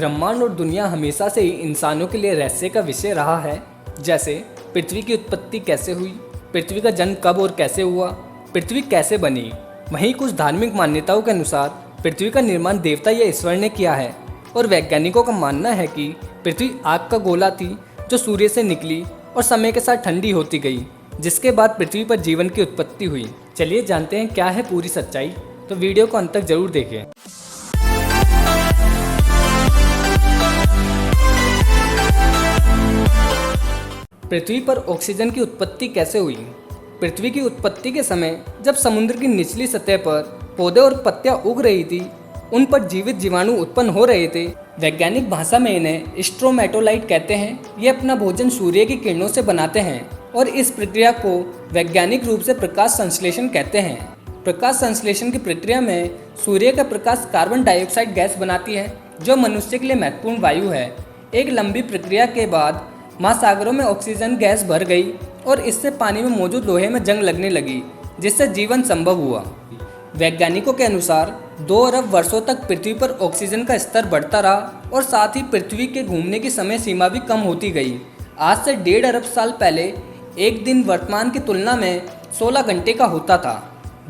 ब्रह्मांड और दुनिया हमेशा से ही इंसानों के लिए रहस्य का विषय रहा है। जैसे पृथ्वी की उत्पत्ति कैसे हुई, पृथ्वी का जन्म कब और कैसे हुआ, पृथ्वी कैसे बनी। वहीं कुछ धार्मिक मान्यताओं के अनुसार पृथ्वी का निर्माण देवता या ईश्वर ने किया है और वैज्ञानिकों का मानना है कि पृथ्वी आग का गोला थी जो सूर्य से निकली और समय के साथ ठंडी होती गई, जिसके बाद पृथ्वी पर जीवन की उत्पत्ति हुई। चलिए जानते हैं क्या है पूरी सच्चाई, तो वीडियो को अंत तक जरूर देखें। पृथ्वी पर ऑक्सीजन की उत्पत्ति कैसे हुई। पृथ्वी की उत्पत्ति के समय जब समुद्र की निचली सतह पर पौधे और पत्तियां उग रही थी, उन पर जीवित जीवाणु उत्पन्न हो रहे थे। वैज्ञानिक भाषा में इन्हें स्ट्रोमेटोलाइट कहते हैं। ये अपना भोजन सूर्य की किरणों से बनाते हैं और इस प्रक्रिया को वैज्ञानिक रूप से प्रकाश संश्लेषण कहते हैं। प्रकाश संश्लेषण की प्रक्रिया में सूर्य का प्रकाश कार्बन डाइऑक्साइड गैस बनाती है, जो मनुष्य के लिए महत्वपूर्ण वायु है। एक लंबी प्रक्रिया के बाद महासागरों में ऑक्सीजन गैस भर गई और इससे पानी में मौजूद लोहे में जंग लगने लगी, जिससे जीवन संभव हुआ। वैज्ञानिकों के अनुसार 2 अरब वर्षों तक पृथ्वी पर ऑक्सीजन का स्तर बढ़ता रहा और साथ ही पृथ्वी के घूमने की समय सीमा भी कम होती गई। आज से 1.5 अरब साल पहले एक दिन वर्तमान की तुलना में 16 घंटे का होता था।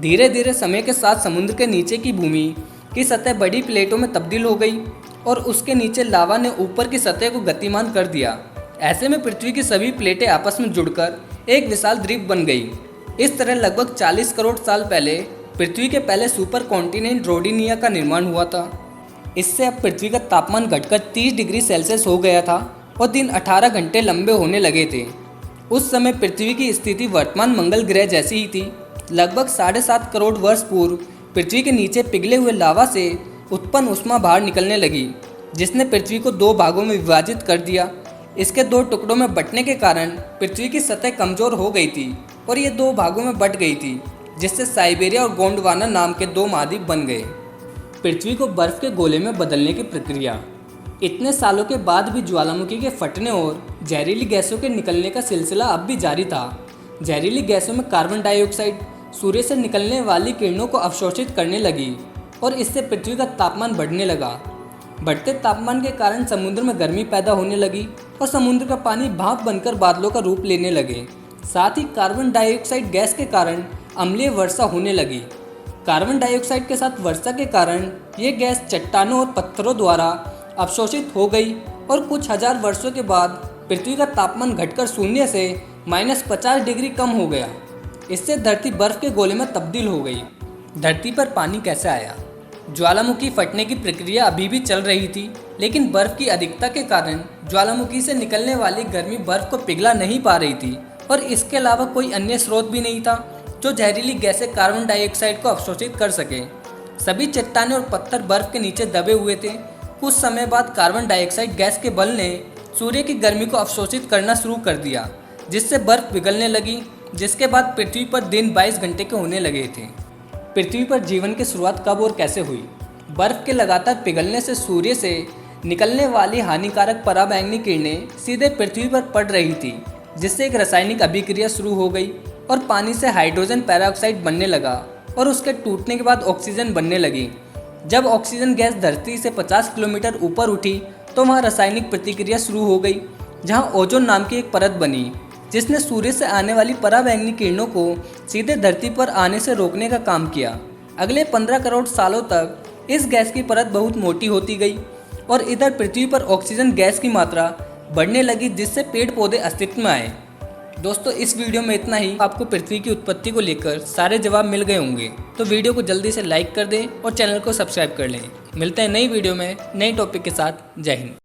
धीरे धीरे समय के साथ समुद्र के नीचे की भूमि की सतह बड़ी प्लेटों में तब्दील हो गई और उसके नीचे लावा ने ऊपर की सतह को गतिमान कर दिया। ऐसे में पृथ्वी की सभी प्लेटें आपस में जुड़कर एक विशाल द्वीप बन गई। इस तरह लगभग 40 करोड़ साल पहले पृथ्वी के पहले सुपर कॉन्टिनेंट रोडिनिया का निर्माण हुआ था। इससे अब पृथ्वी का तापमान घटकर 30 डिग्री सेल्सियस हो गया था और दिन 18 घंटे लंबे होने लगे थे। उस समय पृथ्वी की स्थिति वर्तमान मंगल ग्रह जैसी ही थी। लगभग 7.5 करोड़ वर्ष पूर्व पृथ्वी के नीचे पिघले हुए लावा से उत्पन्न ऊष्मा बाहर निकलने लगी, जिसने पृथ्वी को 2 भागों में विभाजित कर दिया। इसके 2 टुकड़ों में बंटने के कारण पृथ्वी की सतह कमजोर हो गई थी और ये 2 भागों में बंट गई थी, जिससे साइबेरिया और गोंडवाना नाम के 2 महाद्वीप बन गए। पृथ्वी को बर्फ के गोले में बदलने की प्रक्रिया। इतने सालों के बाद भी ज्वालामुखी के फटने और जहरीली गैसों के निकलने का सिलसिला अब भी जारी था। जहरीली गैसों में कार्बन डाइऑक्साइड सूर्य से निकलने वाली किरणों को अवशोषित करने लगी और इससे पृथ्वी का तापमान बढ़ने लगा। बढ़ते तापमान के कारण समुद्र में गर्मी पैदा होने लगी और समुद्र का पानी भाप बनकर बादलों का रूप लेने लगे। साथ ही कार्बन डाइऑक्साइड गैस के कारण अम्लीय वर्षा होने लगी। कार्बन डाइऑक्साइड के साथ वर्षा के कारण ये गैस चट्टानों और पत्थरों द्वारा अवशोषित हो गई और कुछ हजार वर्षों के बाद पृथ्वी का तापमान घटकर शून्य से -50 डिग्री कम हो गया। इससे धरती बर्फ के गोले में तब्दील हो गई। धरती पर पानी कैसे आया। ज्वालामुखी फटने की प्रक्रिया अभी भी चल रही थी, लेकिन बर्फ की अधिकता के कारण ज्वालामुखी से निकलने वाली गर्मी बर्फ को पिघला नहीं पा रही थी और इसके अलावा कोई अन्य स्रोत भी नहीं था जो जहरीली गैसें कार्बन डाइऑक्साइड को अवशोषित कर सके। सभी चट्टानें और पत्थर बर्फ के नीचे दबे हुए थे। कुछ समय बाद कार्बन डाइऑक्साइड गैस के बल ने सूर्य की गर्मी को अवशोषित करना शुरू कर दिया, जिससे बर्फ पिघलने लगी, जिसके बाद पृथ्वी पर दिन 22 घंटे के होने लगे थे। पृथ्वी पर जीवन की शुरुआत कब और कैसे हुई। बर्फ के लगातार पिघलने से सूर्य से निकलने वाली हानिकारक पराबैंगनी किरणें सीधे पृथ्वी पर पड़ रही थी, जिससे एक रासायनिक अभिक्रिया शुरू हो गई और पानी से हाइड्रोजन पेरोक्साइड बनने लगा और उसके टूटने के बाद ऑक्सीजन बनने लगी। जब ऑक्सीजन गैस धरती से 50 किलोमीटर ऊपर उठी तो वहाँ रासायनिक प्रतिक्रिया शुरू हो गई, जहाँ ओजोन नाम की एक परत बनी, जिसने सूर्य से आने वाली पराबैंगनी किरणों को सीधे धरती पर आने से रोकने का काम किया। अगले 15 करोड़ सालों तक इस गैस की परत बहुत मोटी होती गई और इधर पृथ्वी पर ऑक्सीजन गैस की मात्रा बढ़ने लगी, जिससे पेड़ पौधे अस्तित्व में आए। दोस्तों, इस वीडियो में इतना ही। आपको पृथ्वी की उत्पत्ति को लेकर सारे जवाब मिल गए होंगे, तो वीडियो को जल्दी से लाइक कर दें और चैनल को सब्सक्राइब कर लें। मिलते हैं नई वीडियो में नए टॉपिक के साथ। जय हिंद।